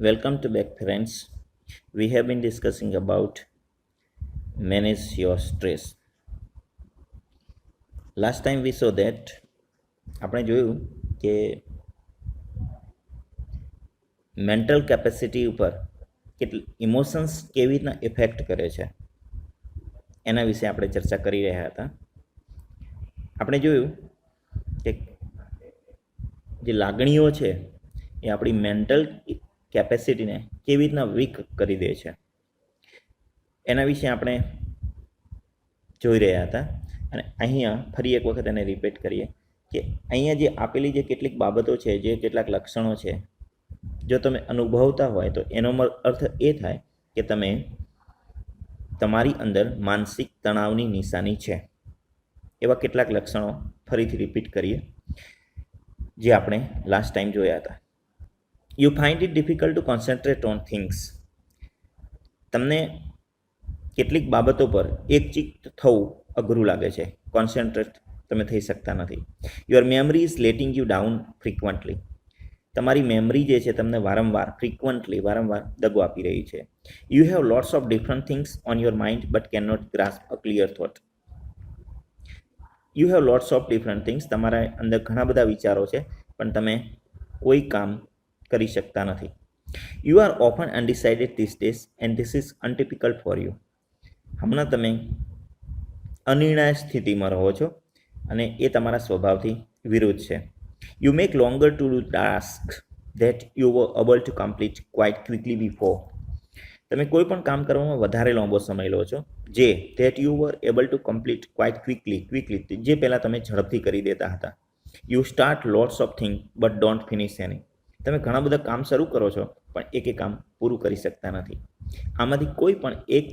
Welcome to back, friends. We have been discussing about manage your stress. Last time we saw that આપણે જોયું કે mental capacity ઉપર કેટલી emotions કેવી રીતના ઇફેક્ટ કરે છે એના વિશે આપણે ચર્ચા કરી રહ્યા હતા. આપણે જોયું કે જે લાગણીઓ છે એ આપણી મેન્ટલ કેપેસિટીને કેવી રીતના વીક કરી દે છે એના વિશે આપણે જોઈ રહ્યા હતા. અને અહીંયા ફરી એક વખત એને રિપીટ કરીએ કે અહીંયા જે આપેલી જે કેટલીક બાબતો છે, જે કેટલાક લક્ષણો છે, જો તમે અનુભવતા હોય તો એનો અર્થ એ થાય કે તમે તમારી અંદર માનસિક તણાવની નિશાની છે. એવા કેટલાક લક્ષણો ફરીથી રિપીટ કરીએ જે આપણે લાસ્ટ ટાઈમ જોયા હતા. You find it difficult to concentrate on things. તમને કેટલીક બાબતો પર એકચિત્ત થવું અઘરું લાગે છે, કોન્સન્ટ્રેટ તમે થઈ શકતા નથી. Your memory is letting you down frequently. તમારી મેમરી જે છે તમને વારંવાર દગો આપી રહી છે. You have lots of different things on your mind but can not grasp a clear thought. You have lots of different things. તમારા અંદર ઘણા બધા વિચારો છે પણ તમે કોઈ કામ કરી શકતા નથી. You are often undecided these days and this is untypical for you. હમણાં તમે અનિર્ણય સ્થિતિમાં રહો છો અને એ તમારા સ્વભાવથી વિરુદ્ધ છે. You make longer to do task that you were able to complete quite quickly before. તમે કોઈ પણ કામ કરવામાં વધારે લાંબો સમય લો છો, જે that you were able to complete quite quickly જે પહેલાં તમે ઝડપથી કરી દેતા હતા. You start lots of thing but don't finish any. તમે ઘણા બધા કામ શરૂ કરો છો પણ એક કામ પૂરું કરી શકતા નથી. આમાંથી કોઈ પણ એક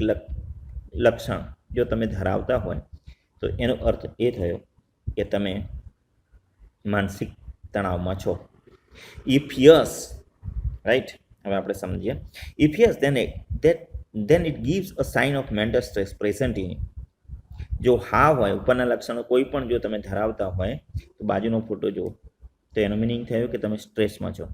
લક્ષણ જો તમે ધરાવતા હોય તો એનો અર્થ એ થયો કે તમે માનસિક તણાવમાં છો. ઇફ યસ, રાઈટ, હવે આપણે સમજીએ. If yes then it gives a sign of mental stress present in you. જો હા હોય, ઉપરના લક્ષણો કોઈ પણ જો તમે ધરાવતા હોય તો બાજુનો ફોટો જુઓ તો એનો મિનિંગ થયો કે તમે સ્ટ્રેસમાં છો.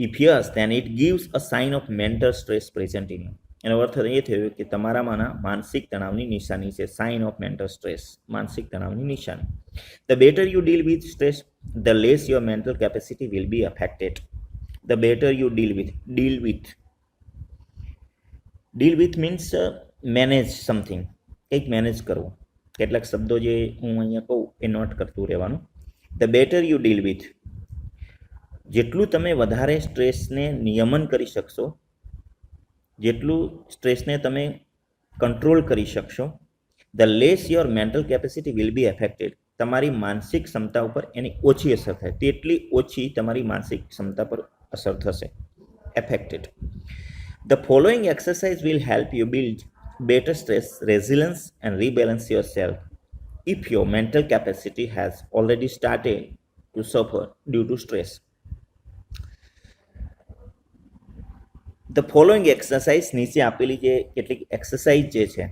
If yes then it gives a sign of mental stress present in you. એનો અર્થ એ થયો કે તમારામાંના માનસિક તણાવની નિશાની છે. સાઇન ઓફ મેન્ટલ સ્ટ્રેસ, માનસિક તણાવની નિશાની. The better you deal with stress, the less your mental capacity will be affected. The better you deal with means manage something. કંઈક મેનેજ કરવું. કેટલાક શબ્દો જે હું અહીંયા કહું એ નોટ કરતું રહેવાનું. The better you deal with, જેટલું તમે વધારે સ્ટ્રેસને નિયમન કરી શકશો, જેટલું સ્ટ્રેસને તમે કંટ્રોલ કરી શકશો, the less your mental capacity will be affected. તમારી માનસિક ક્ષમતા ઉપર એની ઓછી અસર થાય, તેટલી ઓછી તમારી માનસિક ક્ષમતા પર અસર થશે. affected. The following exercise will help you build better stress resilience and rebalance yourself if your mental capacity has already started to suffer due to stress. The following exercise, નીચે આપેલી જે કેટલીક એક્સરસાઇઝ જે છે,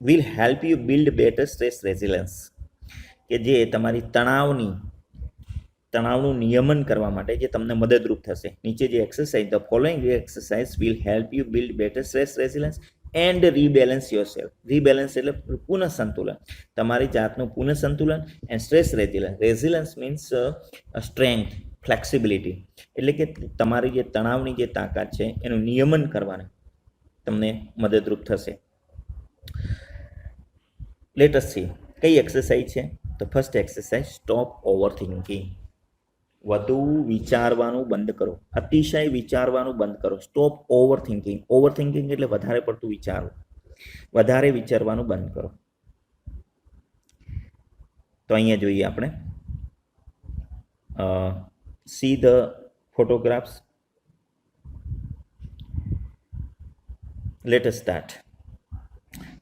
will help you build better stress resilience, કે જે તમારી તણાવનું નિયમન કરવા માટે જે તમને મદદરૂપ થશે. નીચે જે exercise, the following exercise will help you build better stress resilience and rebalance yourself. Rebalance એટલે પુનઃસંતુલન, તમારી જાતનું પુનઃસંતુલન. And stress resilience means strength, flexibility, એટલે કે તમારી જે તણાવની જે તાકાત છે એનું નિયમન કરવાને તમને મદદરૂપ થશે. લેટ અસ સી કઈ એક્સરસાઇઝ છે. તો first exercise, stop over thinking. વધુ વિચારવાનું બંધ કરો, અતિશય વિચારવાનું બંધ કરો. Stop over thinking. Over thinking એટલે વધારે પડતું વિચારવું, વધારે વિચારવાનું બંધ કરો. તો અહીંયા જોઈએ આપણે, see the photographs. Let us start.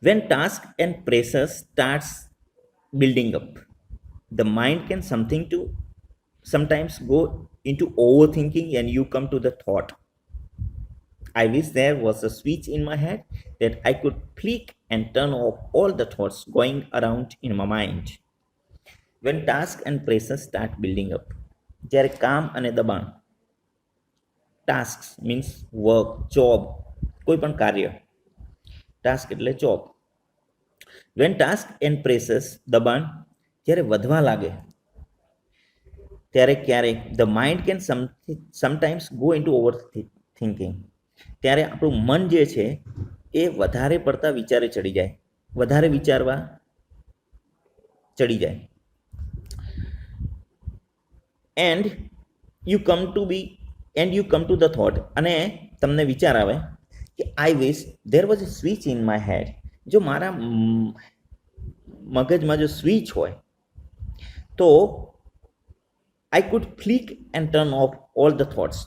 When task and pressure starts building up, the mind can sometimes go into overthinking and you come to the thought, I wish there was a switch in my head that I could flick and turn off all the thoughts going around in my mind. When task and pressure start building up, જ્યારે કામ અને દબાણ task means work, job, કોઈ પણ કાર્ય. Task એટલે job. When task and pressures, દબાણ જ્યારે વધવા લાગે ત્યારે ક્યારેક the mind can sometimes go into over thinking, ત્યારે આપણું મન જે છે એ વધારે પડતા વિચારે ચડી જાય, વધારે વિચારવા ચડી જાય. And you come to the thought, અને તમને વિચાર આવે કે I wish there was a switch in my head, જો મારા મગજમાં જો સ્વિચ હોય તો I could flick and turn off all the thoughts,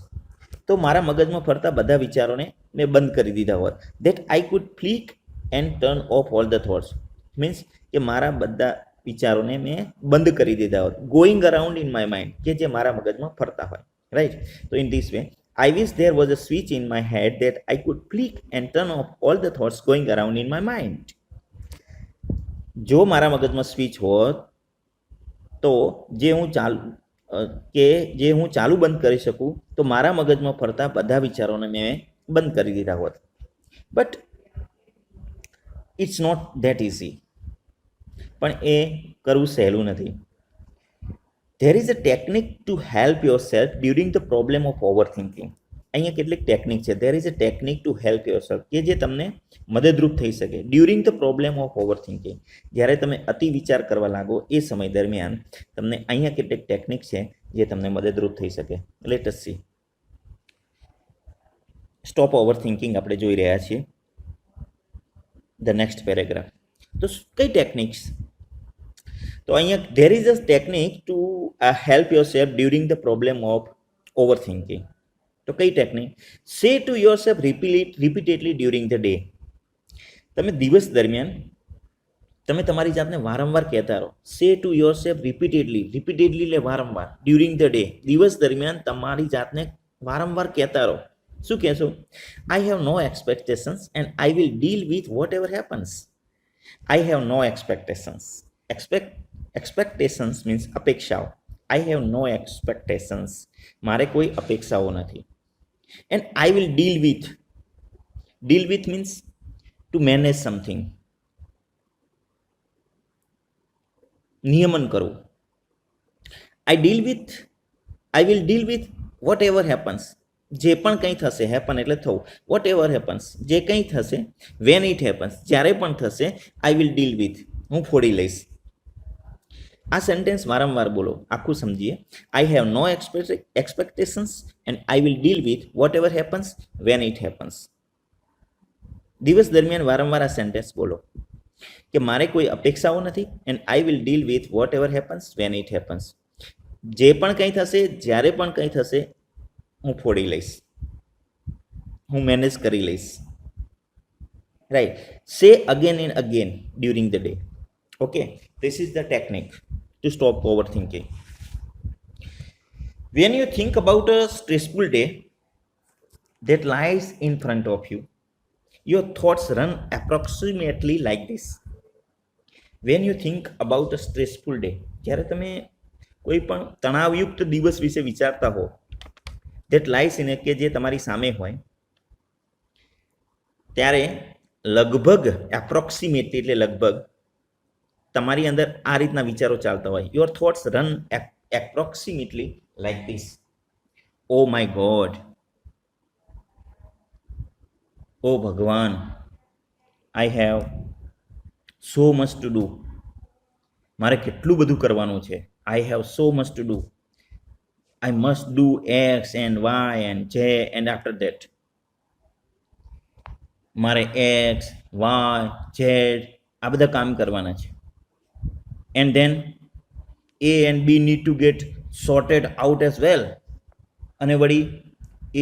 તો મારા મગજમાં ફરતા બધા વિચારોને મેં બંધ કરી દીધા હોત. That I could flick and turn off all the thoughts means કે મારા બધા વિચારોને મેં બંધ કરી દીધા હોત, going around in my mind, કે જે મારા મગજમાં ફરતા હોય, રાઈટ. તો in this way I wish there was a switch in my head that I could flick and turn off all the thoughts going around in my mind. જો મારા મગજમાં સ્વિચ હોત તો જે હું ચાલુ બંધ કરી શકું, તો મારા મગજમાં ફરતા બધા વિચારોને મેં બંધ કરી દીધા હોત. But it's not that easy, પણ એ કરવું સહેલું નથી. There is a technique to help yourself during the problem of over thinking. અહીંયા કેટલીક ટેકનિક છે. There is a technique to help yourself, કે જે તમને મદદરૂપ થઈ શકે during the problem of over thinking. જ્યારે તમે અતિ વિચાર કરવા લાગો એ સમય દરમિયાન તમને અહીંયા કેટલીક ટેકનિક છે જે તમને મદદરૂપ થઈ શકે. Let S C. Stop over thinking આપણે જોઈ રહ્યા છીએ. The next paragraph. તો કઈ ટેકનિક્સ? તો અહીંયા there is a technique to help yourself during the problem of over thinking. તો કઈ ટેકનિક? સે to your self repeatedly during the day. તમે દિવસ દરમિયાન તમે તમારી જાતને વારંવાર કહેતા રહો. સે ટુ યોર સેલ્ફ રિપીટેડલી એટલે વારંવાર, ડ્યુરિંગ ધ ડે, દિવસ દરમિયાન તમારી જાતને વારંવાર કહેતા રહો. શું કહેશો? I have no expectations and I will deal with whatever happens. I have no expectations. Expectations means અપેક્ષાઓ. આઈ હેવ નો એક્સપેક્ટેશન્સ, મારે કોઈ અપેક્ષાઓ નથી. And I will deal with means to manage something, નિયમન કરવું. I will deal with whatever happens, જે પણ કંઈ થશે, હેપન એટલે થવું, વોટ એવર હેપન્સ, જે કંઈ થશે, વેન ઇટ હેપન્સ, જ્યારે પણ થશે, આઈ વિલ ડીલ વિથ, હું ફોડી લઈશ. આ સેન્ટેન્સ વારંવાર બોલો, આખું સમજીએ. I have no expectations and I will deal with whatever happens when it happens. દિવસ દરમિયાન વારંવાર આ સેન્ટેન્સ બોલો કે મારે કોઈ અપેક્ષાઓ નથી, and I will deal with whatever happens when it happens, જે પણ કંઈ થશે, જ્યારે પણ કંઈ થશે, હું ફોડી લઈશ, હું મેનેજ કરી લઈશ. રાઈટ. સે again and again during the day. Okay, this is the technique to stop overthinking. When you think about a stressful day that lies in front of you, your thoughts run approximately like this. When you think about a stressful day, જ્યારે તમે કોઈ પણ તણાવયુક્ત દિવસ વિશે વિચારતા હો, that lies in, કે જે તમારી સામે હોય, ત્યારે લગભગ એપ્રોક્સિમેટલી એટલે લગભગ તમારી અંદર આ રીતના વિચારો ચાલતા હોય. Your thoughts run approximately like this. Oh my God, oh ભગવાન, I have so much to do, મારે કેટલું બધું કરવાનું છે. I have so much to do, I must do X and Y and Z and after that. મારે X, Y, Z આ બધા કામ કરવાના છે. And then A and B need to get sorted out as well. અને વળી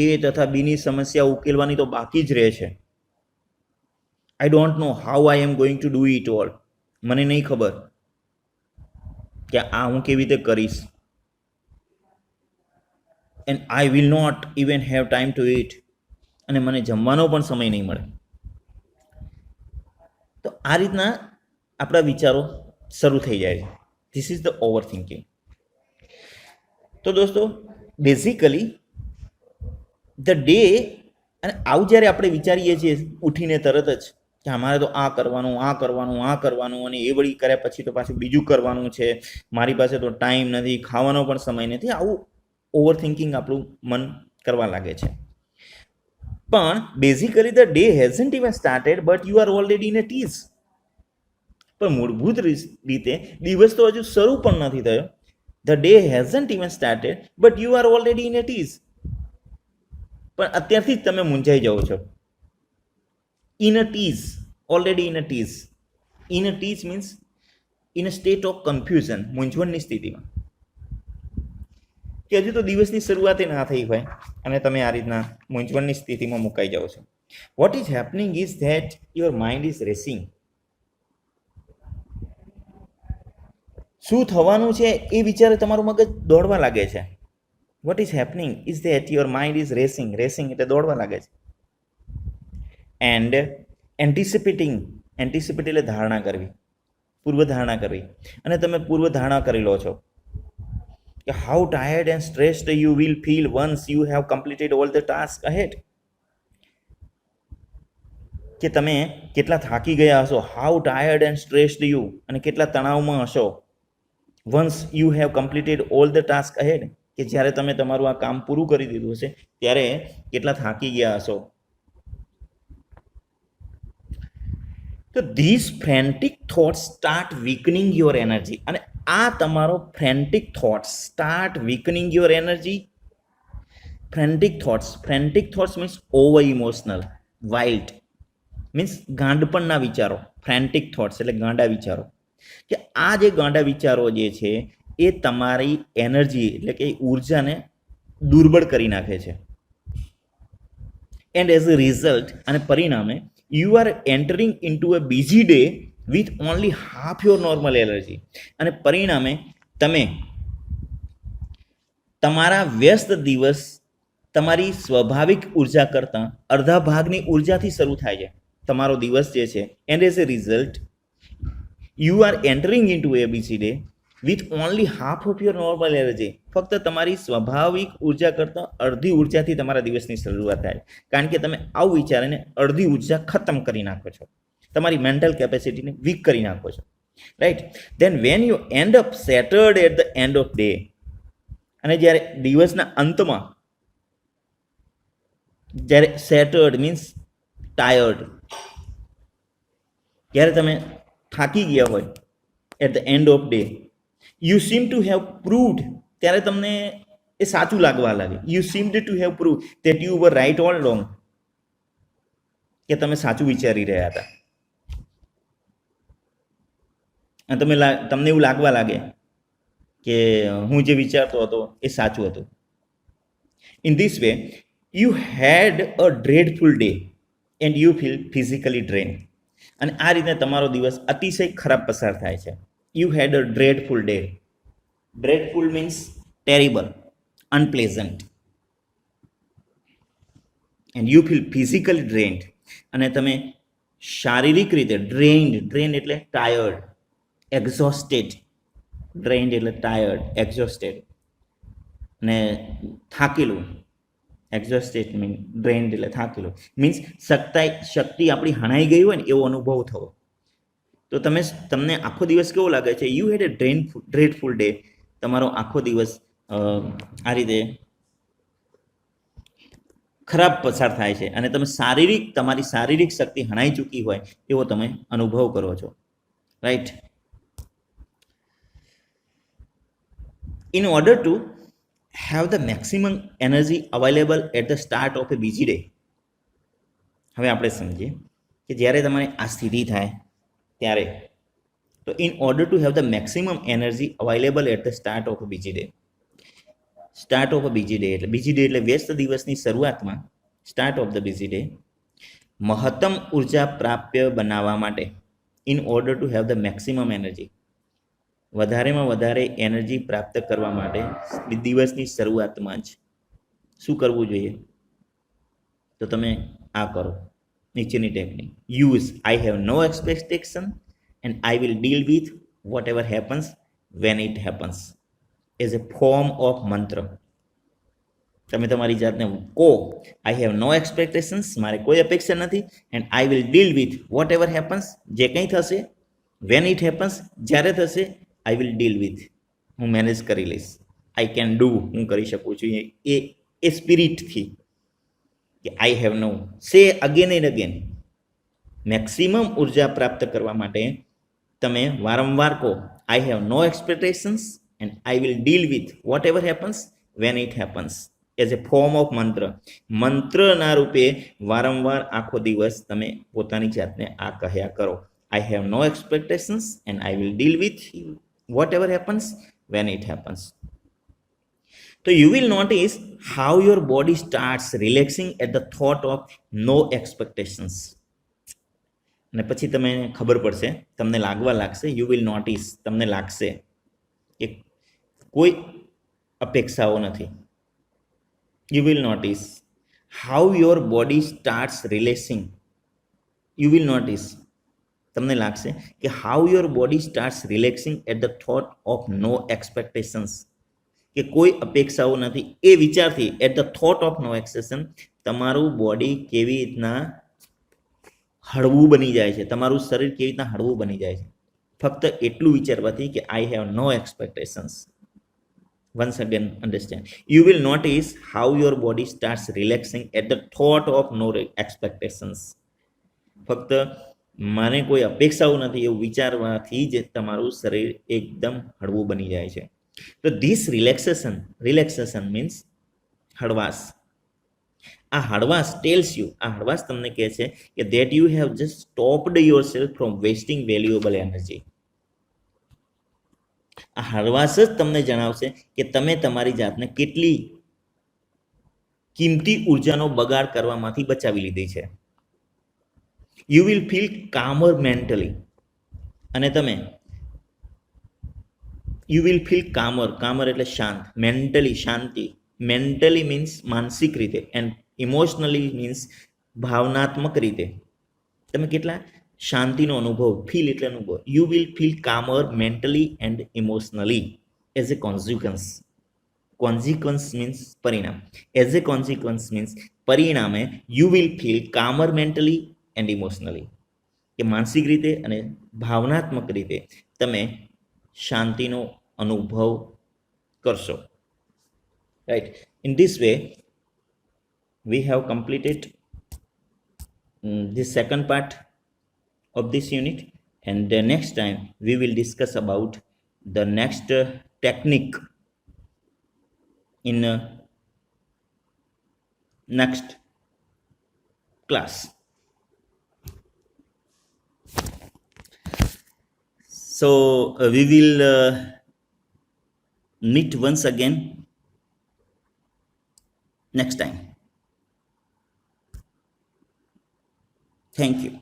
A તથા B ની સમસ્યા ઉકેલવાની તો બાકી જ રહે છે. I don't know how I am going to do it all. મને નહીં ખબર કે આ હું કેવી રીતે કરીશ. And I will not even have time to eat. અને મને જમવાનો પણ સમય નહીં મળે. તો આ રીતના આપણા વિચારો શરૂ થઈ જાય છે. This is the over thinking. તો દોસ્તો, બેઝિકલી ધ ડે, અને આવું જ્યારે આપણે વિચારીએ છીએ ઉઠીને તરત જ કે અમારે તો આ કરવાનું, આ કરવાનું, આ કરવાનું, અને એ વળી કર્યા પછી તો પાછું બીજું કરવાનું છે, મારી પાસે તો ટાઈમ નથી, ખાવાનો પણ સમય નથી, આવું ઓવર થિંકિંગ આપણું મન કરવા લાગે છે. પણ basically the day hasn't even started but you are already in a tizz. પણ મૂળભૂત રીતે દિવસ તો હજુ શરૂ પણ નથી થયો. The day hasn't even started but you are already in a tizz. પણ અત્યારથી જ તમે મૂંઝાઈ જાઓ છો. In a tizz, already in a tizz. In a tizz means in a state of confusion, મૂંઝવણની સ્થિતિમાં, કે હજુ તો દિવસની શરૂઆત ના થઈ હોય અને તમે આ રીતના મૂંઝવણની સ્થિતિમાં મુકાઈ જાઓ છો. What is happening is that your mind is racing. શું થવાનું છે એ વિચારે તમારું મગજ દોડવા લાગે છે. What is happening is that your mind is racing. Racing એટલે દોડવા લાગે છે. એન્ડ એન્ટિસિપેટિંગ, એન્ટિસિપેટ એટલે ધારણા કરવી, પૂર્વધારણા કરવી, અને તમે પૂર્વધારણા કરી લો છો કે how tired and stressed you will feel once you have completed all the task ahead. કે તમે કેટલા થાકી ગયા હશો, how tired and stressed you, અને કેટલા તણાવમાં હશો. Once you have completed all the task ahead, કે જ્યારે તમે તમારું આ કામ પૂરું કરી દીધું હશે ત્યારે કેટલા થાકી ગયા હશો. તો this frantic thoughts start weakening your energy. અને આ તમારો frantic thoughts start weakening your energy. Frantic thoughts means over emotional, wild, means ગાંડપણના વિચારો. ફ્રેન્ટિક થોટ્સ એટલે ગાંડા વિચારો. કે આ જે ગાંડા વિચારો જે છે એ તમારી એનર્જી એટલે કે ઉર્જાને દુર્બળ કરી નાખે છે. એન્ડ એઝ અ રિઝલ્ટ, અને પરિણામે, you are entering into a busy day with only half your normal energy. અને પરિણામે તમે તમારા વ્યસ્ત દિવસ તમારી સ્વાભાવિક ઉર્જા કરતાં અડધા ભાગની ઉર્જાથી શરૂ થાય છે તમારો દિવસ જે છે. And as a result you are entering into A busy day with only half of your normal energy. ફક્ત તમારી સ્વાભાવિક ઉર્જા કરતાં અડધી ઉર્જાથી તમારા દિવસની શરૂઆત થાય, કારણ કે તમે આવું વિચારીને અડધી ઉર્જા ખતમ કરી નાખો છો, તમારી મેન્ટલ કેપેસિટીને વીક કરી નાખો છો, right. Then when you end up shattered at the end of day, અને જ્યારે દિવસના અંતમાં, જ્યારે સેટર્ડ મીન્સ ટાયર્ડ, જ્યારે તમે થાકી ગયા હોય at the end of day, you seem to have proved, ત્યારે તમને એ સાચું લાગવા લાગે. You seem to have prove that you were right all wrong, કે તમે સાચું વિચારી રહ્યા હતા, અને તમને એવું લાગવા લાગે કે હું જે વિચારતો હતો એ સાચું હતું. In this way you had a dreadful day and you feel physically drain. અને આ રીતે તમારો દિવસ અતિશય ખરાબ પસાર થાય છે. You had a dreadful day. Dreadful means terrible, unpleasant. And you feel physically drained, અને તમે શારીરિક રીતે ડ્રેન્ડ એટલે ટાયર્ડ, એક્ઝોસ્ટેડ. ડ્રેન્ડ એટલે ટાયર્ડ, એક્ઝોસ્ટેડ, અને થાકેલું. એક્ઝોસ્ટેડ મીન ડ્રેન્ડ એટલે થાકેલું, મીન્સ શક્તિ આપણી હણાઈ ગઈ હોય ને એવો અનુભવ થવો. તો તમને આખો દિવસ કેવો લાગે છે? You had a dreadful day. તમારો આખો દિવસ આ રીતે ખરાબ પસાર થાય છે, અને તમે તમારી શારીરિક શક્તિ હણાઈ ચૂકી હોય એવો તમે અનુભવ કરો છો, right. In order to have the maximum energy available at the start of a busy day, હવે આપણે સમજીએ કે જ્યારે તમારે આ સ્થિતિ થાય ત્યારે, તો in order to have the maximum energy available at the start of a બીજી ડે. સ્ટાર્ટ ઓફ અ બીજી ડે એટલે વ્યસ્ત દિવસની શરૂઆતમાં, સ્ટાર્ટ ઓફ ધ બીજી ડે, મહત્તમ ઉર્જા પ્રાપ્ય બનાવવા માટે, in order to have the maximum energy, વધારેમાં વધારે એનર્જી પ્રાપ્ત કરવા માટે દિવસની શરૂઆતમાં જ શું કરવું જોઈએ? તો તમે આ કરો, નીચેની technique. Use I have no expectation and I will deal with whatever happens when it happens as a form of mantra. તમે તમારી જાતને કહો આઈ હેવ નો એક્સપેક્ટેશન્સ, મારે કોઈ અપેક્ષા નથી, and I will deal with whatever happens, જે કંઈ થશે, વેન ઇટ હેપન્સ, જ્યારે થશે, આઈ વિલ ડીલ વિથ, હું મેનેજ કરી લઈશ, આઈ કેન ડુ, હું કરી શકું છું. એ સ્પિરિટથી કે આઈ હેવ નો, સે અગેન એન્ડ અગેન. મેક્સિમમ ઉર્જા પ્રાપ્ત કરવા માટે તમે વારંવાર કહો I have no expectations and I will deal with whatever happens when it happens, as a form of mantra. મંત્રના રૂપે વારંવાર આખો દિવસ તમે પોતાની જાતને આ કહ્યા કરો, I have no expectations and I will deal with whatever happens when it happens. તો you will notice how your body starts relaxing at the thought of no expectations. અને પછી તમે ખબર પડશે, તમને લાગવા લાગશે, યુ વિલ નોટિસ, તમને લાગશે કે કોઈ અપેક્ષાઓ નથી. You will notice how your body starts relaxing. You will notice, તમને લાગશે કે how your body starts relaxing at the thought of no expectations, કે કોઈ અપેક્ષાઓ નથી એ વિચારથી, at the thought of no expectation, તમારું બોડી કેવી રીતના હળવું બની જાય છે, તમારું શરીર કેવી રીતના હળવું બની જાય છે, ફક્ત એટલું વિચારવાથી કે I have no expectations. once again understand, you will notice how your body starts relaxing at the thought of no expectations. ફક્ત મને કોઈ અપેક્ષાઓ નથી એવું વિચારવાથી જ તમારું શરીર એકદમ હળવું બની જાય છે. તો ધીસ રિલેક્સેશન મીન્સ હળવાશ. આ હળવાશ ટેલ્સ યુ, આ હળવાશ તમને કહે છે કે that you have just stopped your self from wasting valuable energy. આ હળવાશ જ તમને જણાવશે કે તમે તમારી જાતને કેટલી કિંમતી ઉર્જાનો બગાડ કરવામાંથી બચાવી લીધી છે. You will feel calmer mentally, અને તમે યુ વિલ ફીલ કામર એટલે શાંત, મેન્ટલી શાંતિ, મેન્ટલી મીન્સ માનસિક રીતે, એન્ડ ઇમોશનલી મીન્સ ભાવનાત્મક રીતે તમે કેટલા શાંતિનો અનુભવ, ફીલ એટલે અનુભવ. You will feel calmer mentally and emotionally as a consequence means પરિણામ, એઝ એ કોન્સિક્વન્સ મીન્સ પરિણામે you will feel calmer mentally and emotionally, કે માનસિક રીતે અને ભાવનાત્મક રીતે તમે શાંતિનો અનુભવ કરશો. Right, in this way we have completed this second part of this unit, and the next time we will discuss about the next technique in next class. So we will meet once again next time. Thank you.